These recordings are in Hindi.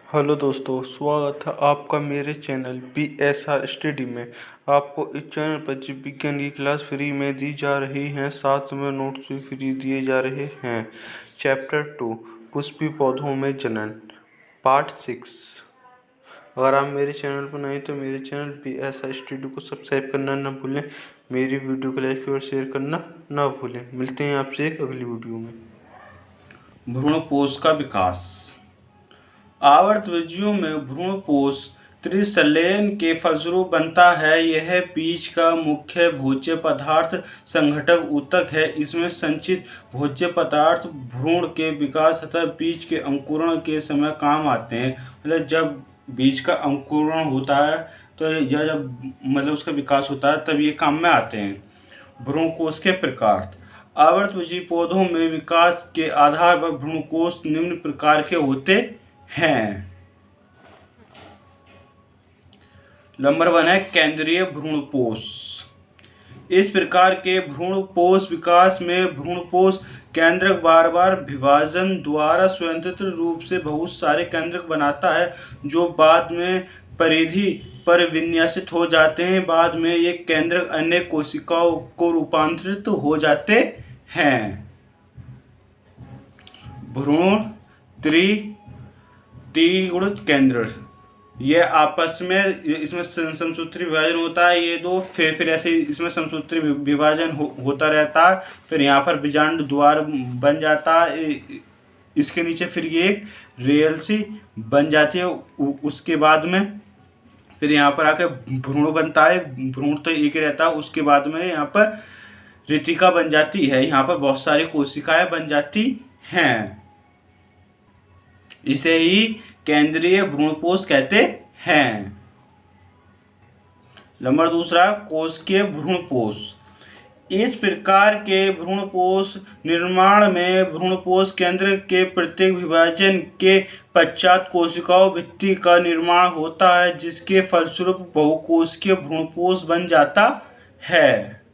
हेलो दोस्तों, स्वागत है आपका मेरे चैनल BSR स्टडी में। आपको इस चैनल पर जीव विज्ञान की क्लास फ्री में दी जा रही हैं, साथ में नोट्स भी फ्री दिए जा रहे हैं। चैप्टर 2 पुष्पी पौधों में जनन, पार्ट 6। अगर आप मेरे चैनल पर नहीं तो मेरे चैनल BSR स्टडी को सब्सक्राइब करना ना भूलें। मेरी वीडियो को लाइक और शेयर करना ना भूलें। मिलते हैं आपसे एक अगली वीडियो में। भ्रूणपोष का विकास। आवर्तबीजियों में भ्रूणपोष त्रिसंलयन के फलस्वरूप बनता है। यह बीज का मुख्य भोज्य पदार्थ संघटक ऊतक है। इसमें संचित भोज्य पदार्थ भ्रूण के विकास तथा बीज के अंकुरण के समय काम आते हैं। मतलब जब बीज का अंकुरण होता है तो यह जब उसका विकास होता है तब ये काम में आते हैं। भ्रूणकोष के प्रकार। आवर्तबीजी पौधों में विकास के आधार पर भ्रूणकोष निम्न प्रकार के होते हैं। नंबर 1 है केंद्रीय भ्रूणपोष। इस प्रकार के भ्रूणपोष विकास में भ्रूणपोष केंद्रक बार बार विभाजन द्वारा स्वतंत्र रूप से बहुत सारे केंद्रक बनाता है, जो बाद में परिधि पर विन्यासित हो जाते हैं। बाद में ये केंद्रक अन्य कोशिकाओं को रूपांतरित हो जाते हैं। भ्रूण त्रिगुणित केंद्र, ये आपस में इसमें समसूत्री विभाजन होता है। ये दो फिर ऐसे इसमें समसूत्री विभाजन होता रहता है। फिर यहाँ पर बीजांड द्वार बन जाता है। इसके नीचे फिर ये एक रेल सी बन जाती है। उसके बाद में फिर यहाँ पर आके भ्रूण बनता है। भ्रूण तो एक ही रहता है। उसके बाद में यहाँ पर रेतिका बन जाती है। यहाँ पर बहुत सारी कोशिकाएं बन जाती हैं। इसे ही केंद्रीय भ्रूणपोष कहते हैं। नंबर 2 कोशिकीय भ्रूणपोष। इस प्रकार के भ्रूणपोष निर्माण में भ्रूणपोष केंद्र के प्रत्येक विभाजन के पश्चात कोशिकाओं भित्ति का निर्माण होता है, जिसके फलस्वरूप बहुकोशिकीय भ्रूणपोष बन जाता है।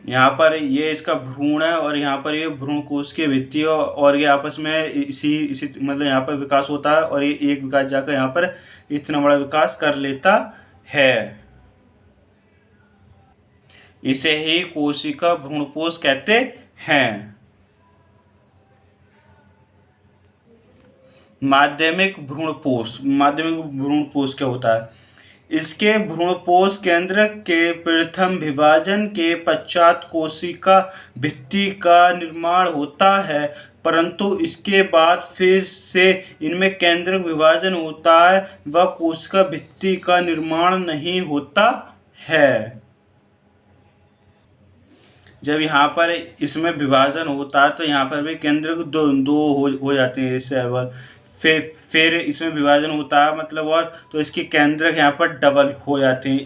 यहाँ पर ये इसका भ्रूण है और यहाँ पर ये भ्रूणकोश की भित्ति है और ये आपस में इसी यहाँ पर विकास होता है और ये एक विकास जाकर यहाँ पर इतना बड़ा विकास कर लेता है। इसे ही कोशिका भ्रूणपोष कहते हैं। माध्यमिक भ्रूणपोष। माध्यमिक भ्रूणपोष क्या होता है? इसके भ्रूणपोष केंद्र के प्रथम विभाजन के पश्चात कोशिका भित्ति का निर्माण होता है, परंतु इसके बाद फिर से इनमें केंद्रक विभाजन होता है व कोशिका भित्ति का निर्माण नहीं होता है। जब यहाँ पर इसमें विभाजन होता है तो यहाँ पर भी केंद्रक दो हो जाते हैं इससे अव्वल। फिर इसमें विभाजन होता है और तो इसके केंद्रक यहाँ पर डबल हो जाते हैं।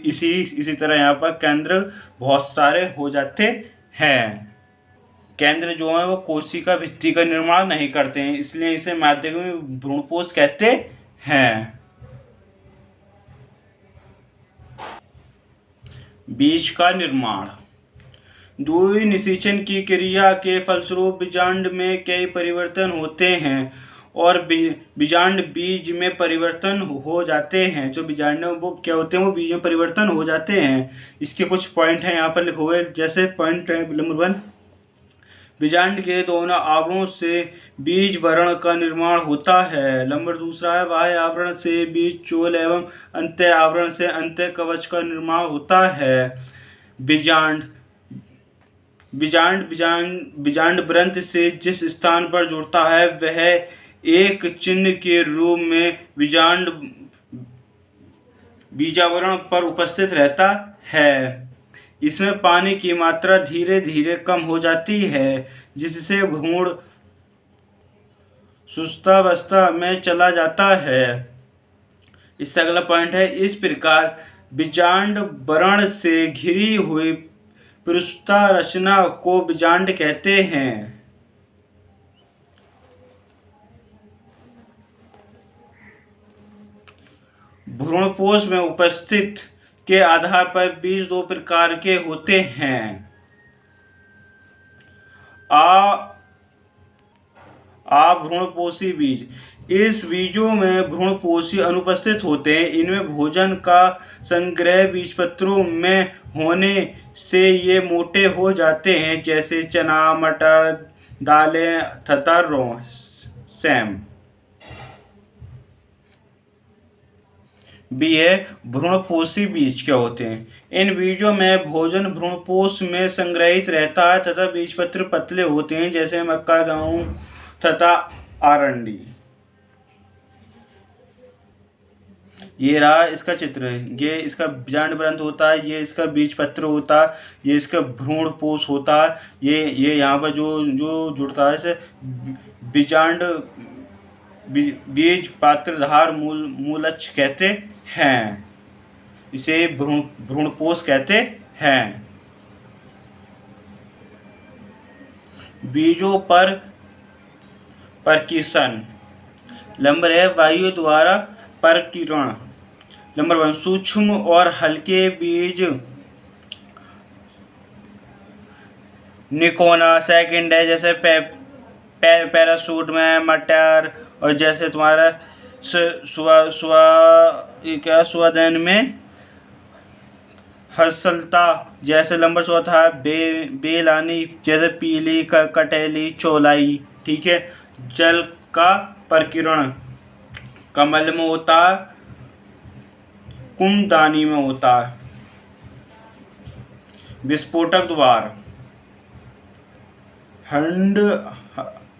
इसी तरह यहाँ पर केंद्रक बहुत सारे हो जाते हैं। केंद्र जो है वो कोशिका भित्ति का निर्माण नहीं करते हैं, इसलिए इसे माध्यमिक भ्रूणपोष कहते हैं। बीज का निर्माण। द्विनिषेचन की क्रिया के फलस्वरूप बीजांड में कई परिवर्तन होते हैं और बीजांड बीज में परिवर्तन हो जाते हैं। जो बीजांड वो क्या होते हैं, वो बीज में परिवर्तन हो जाते हैं। इसके कुछ पॉइंट हैं यहाँ पर लिखे हुए। जैसे पॉइंट है नंबर 1, बीजांड के दोनों आवरणों से बीज वर्ण का निर्माण होता है। नंबर 2 है बाह्य आवरण से बीज चोल एवं अंत्य आवरण से अंत्य कवच का निर्माण होता है। बीजांड ग्रंथि से जिस स्थान पर जुड़ता है वह एक चिन्ह के रूप में बीजावरण पर उपस्थित रहता है। इसमें पानी की मात्रा धीरे धीरे कम हो जाती है, जिससे भ्रूण सुप्तावस्था में चला जाता है। इससे अगला पॉइंट है, इस प्रकार बीजांड वर्ण से घिरी हुई पृष्ठा रचना को बीजांड कहते हैं। भ्रूणपोष में उपस्थित के आधार पर बीज 2 प्रकार के होते हैं। अभ्रूणपोषी बीज। इस बीजों में भ्रूणपोषी अनुपस्थित होते हैं। इनमें भोजन का संग्रह बीजपत्रों में होने से ये मोटे हो जाते हैं, जैसे चना, मटर, दालें तथा सेम। बी है भ्रूणपोषी बीज क्या होते हैं। इन बीजों में भोजन भ्रूणपोष में संग्रहित रहता है तथा बीजपत्र पतले होते हैं, जैसे मक्का, गेहूं तथा अरंडी। ये रहा इसका चित्र, ये इसका बीजांड ग्रंथ होता है, ये इसका बीज पत्र होता है, ये इसका भ्रूणपोष होता है। ये यहाँ पर जो जो जुड़ता है इसे बीजांड बीज पात्रधार मूलच्छ कहते हैं। इसे भ्रूणपोष कहते हैं। बीजों पर परकिशन। नंबर है वायु द्वारा परकीर्ण। नंबर 1 सूक्ष्म और हल्के बीज निकोना। सेकंड है जैसे पैराशूट में मटर, और जैसे तुम्हारा स्वादन में हसलता। जैसे नंबर चौथा है बेलानी, जैसे पीली, कटेली, चौलाई। ठीक है। जल का परकीर्ण कमल में होता है, कुमदानी में होता है। विस्फोटक द्वार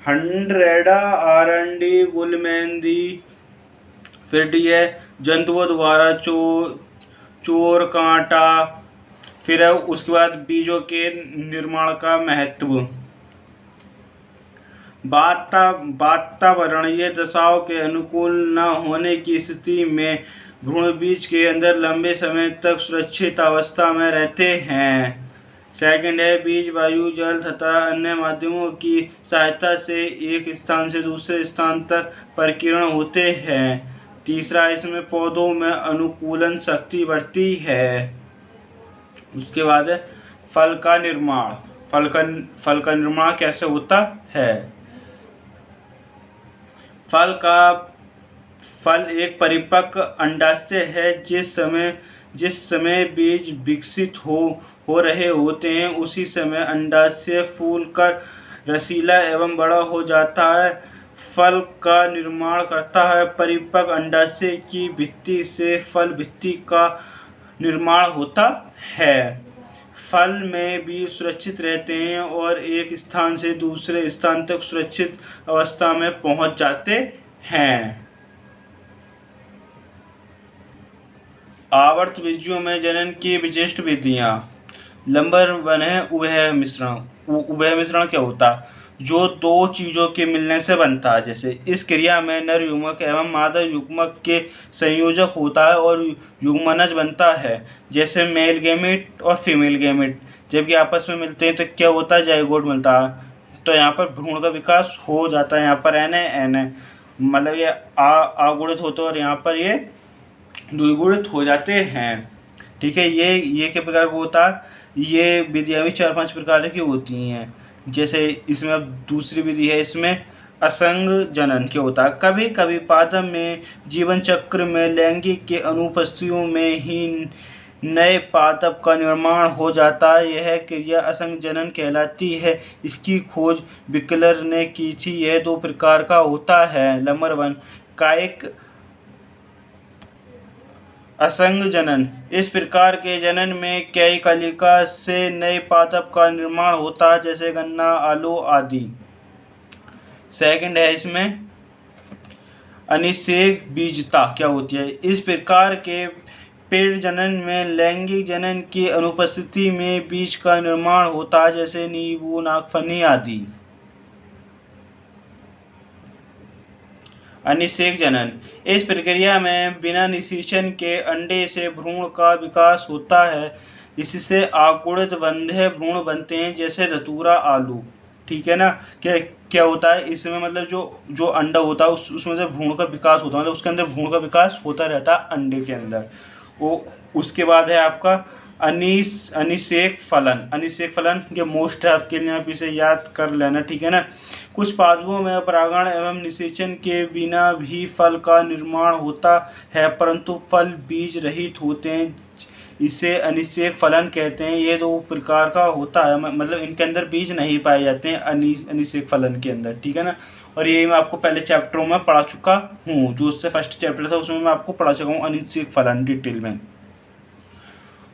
हंड्रेडा, आरंडी, गुलमेंदी। फिर डी है जंतुओं द्वारा चोर, कांटा। फिर है उसके बाद बीजों के निर्माण का महत्व। वातावरणीय दशाओं के अनुकूल न होने की स्थिति में भ्रूण बीज के अंदर लंबे समय तक सुरक्षित अवस्था में रहते हैं। सेकंड है बीज वायु, जल तथा अन्य माध्यमों की सहायता से एक स्थान से दूसरे स्थान तक परिकीर्ण होते हैं। तीसरा, इसमें पौधों में अनुकूलन शक्ति बढ़ती है। उसके बाद है फल का निर्माण। फल का निर्माण कैसे होता है। फल एक परिपक्व अंडाशय है। जिस समय बीज विकसित हो रहे होते हैं, उसी समय अंडाशय फूलकर रसीला एवं बड़ा हो जाता है। फल का निर्माण करता है। परिपक्व अंडाशय की भित्ति से फल भित्ति का निर्माण होता है। फल में बीज सुरक्षित रहते हैं और एक स्थान से दूसरे स्थान तक सुरक्षित अवस्था में पहुंच जाते हैं। आवर्त बीजों में जनन की विशिष्ट विधियां। नंबर 1 है उभय मिश्रण। उभय मिश्रण क्या होता है। जो दो चीज़ों के मिलने से बनता है। जैसे इस क्रिया में नर युग्मक एवं मादा युग्मक के संयोजक होता है और युग्मनज बनता है। जैसे मेल गैमेट और फीमेल गैमेट जब ये आपस में मिलते हैं तो क्या होता है, जाइगोट मिलता है। तो यहाँ पर भ्रूण का विकास हो जाता है। यहाँ पर एन मतलब ये आगुणित होते हैं और यहाँ पर ये द्विगुणित हो जाते हैं। ठीक है। ये किस प्रकार का होता है। ये विधियाँ भी 4-5 प्रकार की होती हैं। जैसे इसमें अब दूसरी विधि है, इसमें असंग जनन क्या होता है। कभी कभी पादप में जीवन चक्र में लैंगिक के अनुपस्थितियों में ही नए पादप का निर्माण हो जाता है। यह क्रिया असंग जनन कहलाती है। इसकी खोज बिकलर ने की थी। यह 2 प्रकार का होता है। नंबर 1 कायिक असंग जनन। इस प्रकार के जनन में कई कलिका से नए पादप का निर्माण होता है, जैसे गन्ना, आलू आदि। सेकंड है इसमें अनिषेक बीजता क्या होती है। इस प्रकार के पेड़ जनन में लैंगिक जनन की अनुपस्थिति में बीज का निर्माण होता है, जैसे नींबू, नागफनी आदि। अनिषेक जनन। इस प्रक्रिया में बिना निषेचन के अंडे से भ्रूण का विकास होता है। इससे आकुड़ित बंधे भ्रूण बनते हैं, जैसे धतूरा, आलू। ठीक है ना। क्या होता है इसमें, मतलब जो अंडा होता है उसमें से भ्रूण का विकास होता है, मतलब उसके अंदर भ्रूण का विकास होता रहता है अंडे के अंदर। वो उसके बाद है आपका अनिषेक फलन ये मोस्ट है आपके लिए, आप इसे याद कर लेना, ठीक है ना। कुछ पादपों में परागण एवं निषेचन के बिना भी फल का निर्माण होता है, परंतु फल बीज रहित होते हैं, इसे अनिषेक फलन कहते हैं। ये 2 प्रकार का होता है, मतलब इनके अंदर बीज नहीं पाए जाते हैं अनिषेक फलन के अंदर, ठीक है ना। और ये मैं आपको पहले चैप्टरों में पढ़ा चुका हूँ, जो उससे फर्स्ट चैप्टर था उसमें मैं आपको पढ़ा चुका हूँ अनिषेक फलन डिटेल में।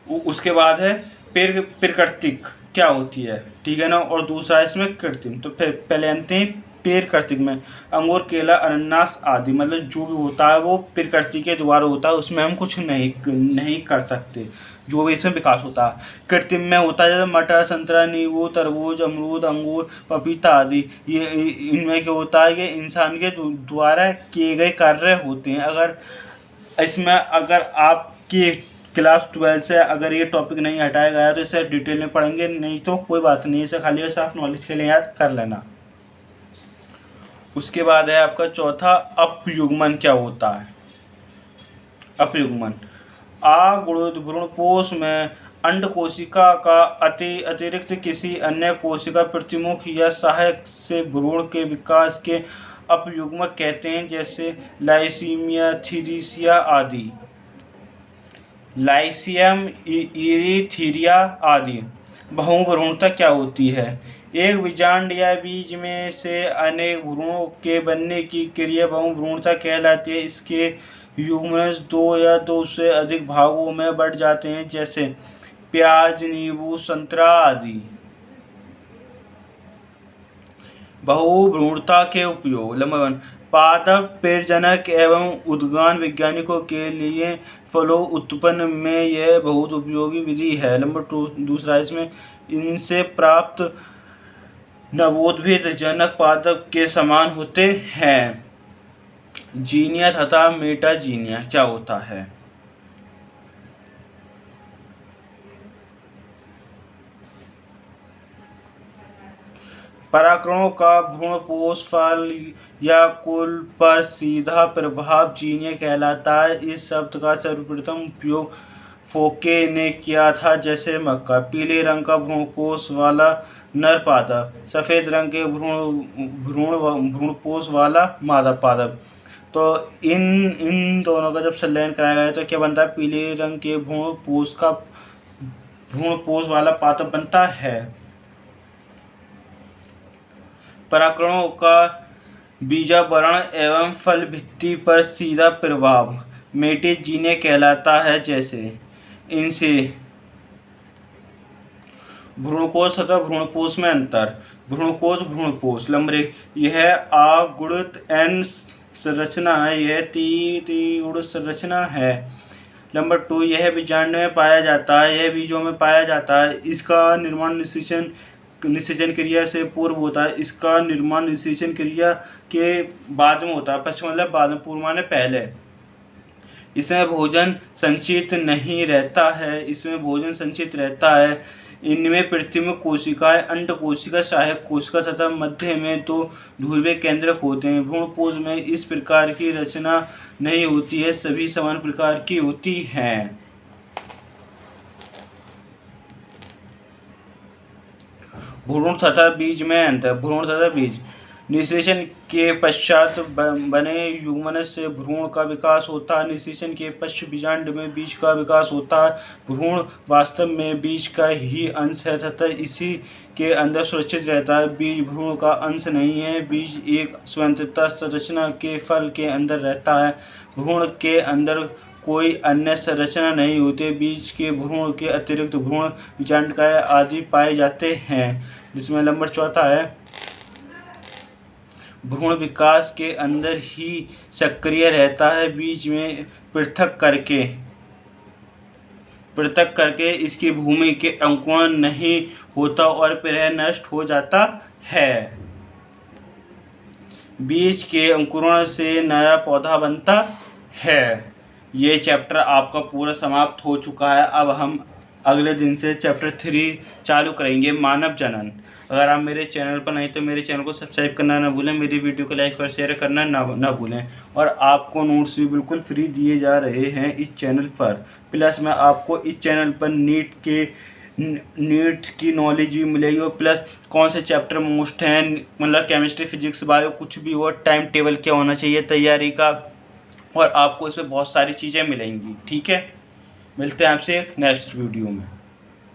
उसके बाद है प्रकृतिक क्या होती है, ठीक है ना, और दूसरा है इसमें कृत्रिम। तो फिर पहले आते हैं प्रकृतिक में। अंगूर, केला, अनानास आदि, मतलब जो भी होता है वो प्रकृति के द्वारा होता है, उसमें हम कुछ नहीं कर सकते, जो भी इसमें विकास होता है। कृत्रिम में होता है जैसे मटर, संतरा, नींबू, तरबूज, अमरूद, अंगूर, पपीता आदि। ये इनमें क्या होता है कि इंसान के द्वारा किए गए कार्य होते हैं। अगर आपकी क्लास 12 से अगर ये टॉपिक नहीं हटाया गया तो इसे डिटेल में पढ़ेंगे, नहीं तो कोई बात नहीं, इसे खाली बस आप नॉलेज के लिए याद कर लेना। उसके बाद है आपका चौथा अपयुग्मन क्या होता है। अपयुग्मन अगुणित भ्रूणपोष में अंड कोशिका का अतिरिक्त किसी अन्य कोशिका प्रतिमुख या सहायक से भ्रूण के विकास के अपयुग्मक कहते हैं, जैसे लाइसीमिया, थीरिसिया आदि। लाइसियम, इरीथीरिया आदि। बहुभ्रूणता क्या होती है। एक बीजांड या बीज में से अनेक भ्रूणों के बनने की क्रिया बहुभ्रूणता कहलाती है। इसके युग्मनज 2 या 2 से अधिक भागों में बढ़ जाते हैं, जैसे प्याज, नींबू, संतरा आदि। बहुभ्रूणता के उपयोग। नंबर 1, पादप पेड़जनक एवं उद्यान वैज्ञानिकों के लिए फलों उत्पन्न में यह बहुत उपयोगी विधि है। नंबर 2, दूसरा इसमें इनसे प्राप्त नवोद्भिद जनक पादप के समान होते हैं। जीनिया तथा मेटाजीनिया क्या होता है। परागकणों का भ्रूणपोष फल या कुल पर सीधा प्रभाव जीनिया कहलाता है। इस शब्द का सर्वप्रथम उपयोग फोके ने किया था, जैसे मक्का। पीले रंग का भ्रूणपोष वाला नर पादप, सफ़ेद रंग के भ्रूणपोष वाला मादा पादप। तो इन दोनों का जब संलयन कराया गया तो क्या बनता है, पीले रंग के भ्रूणपोष वाला पादप बनता है। परागकणों का बीजावरण एवं फल भित्ति पर सीधा प्रभाव मेटाजीनिया कहलाता है, जैसे इनसे भ्रूणकोश तथा भ्रूणपोष में अंतर। भ्रूणपोष नंबर 1, यह अगुणित एन संरचना है, यह त्रिगुणित संरचना है। नंबर 2, यह बीजांड में पाया जाता है, यह बीजों में पाया जाता है। इसका निर्माण निषेचन क्रिया से पूर्व होता है। इसका निर्माण निषेचन क्रिया के बाद में होता है। पश्चिम मतलब बाद में, पूर्व माने पहले। इसमें भोजन संचित नहीं रहता है, इसमें भोजन संचित रहता है। इनमें प्रतिमुख कोशिकाएं, अंड कोशिका, सहायक कोशिका तथा मध्य में 2 ध्रुवीय केंद्रक होते हैं। भ्रूणपोष में इस प्रकार की रचना नहीं होती है, सभी समान प्रकार की होती हैं। भ्रूण तथा बीज में अंतर। भ्रूण तथा बीज निषेचन के पश्चात बने युग्मनज से भ्रूण का विकास होता है। निषेचन के पश्चात बीजांड में बीज का विकास होता है। भ्रूण वास्तव में बीज का ही अंश है तथा इसी के अंदर सुरक्षित रहता है। बीज भ्रूण का अंश नहीं है। बीज एक स्वतंत्र संरचना के फल के अंदर रहता है। भ्रूण के अंदर कोई अन्य संरचना नहीं होती। बीज के भ्रूण के अतिरिक्त भ्रूण, बीजांडकाय आदि पाए जाते हैं। जिसमें नंबर 4 है, भ्रूण विकास के अंदर ही सक्रिय रहता है। बीज में पृथक करके इसकी भूमि के अंकुरण नहीं होता और फिर नष्ट हो जाता है। बीज के अंकुरण से नया पौधा बनता है। ये चैप्टर आपका पूरा समाप्त हो चुका है। अब हम अगले दिन से चैप्टर 3 चालू करेंगे, मानव जनन। अगर आप मेरे चैनल पर नहीं तो मेरे चैनल को सब्सक्राइब करना ना भूलें, मेरी वीडियो को लाइक और शेयर करना ना भूलें। और आपको नोट्स भी बिल्कुल फ्री दिए जा रहे हैं इस चैनल पर। प्लस मैं आपको इस चैनल पर नीट की नॉलेज भी मिलेगी, और प्लस कौन से चैप्टर मोस्ट हैं, मतलब केमिस्ट्री, फिजिक्स, बायो, कुछ भी हो, टाइम टेबल क्या होना चाहिए तैयारी का, और आपको इसमें बहुत सारी चीज़ें मिलेंगी। ठीक है, मिलते हैं आपसे एक नेक्स्ट वीडियो में।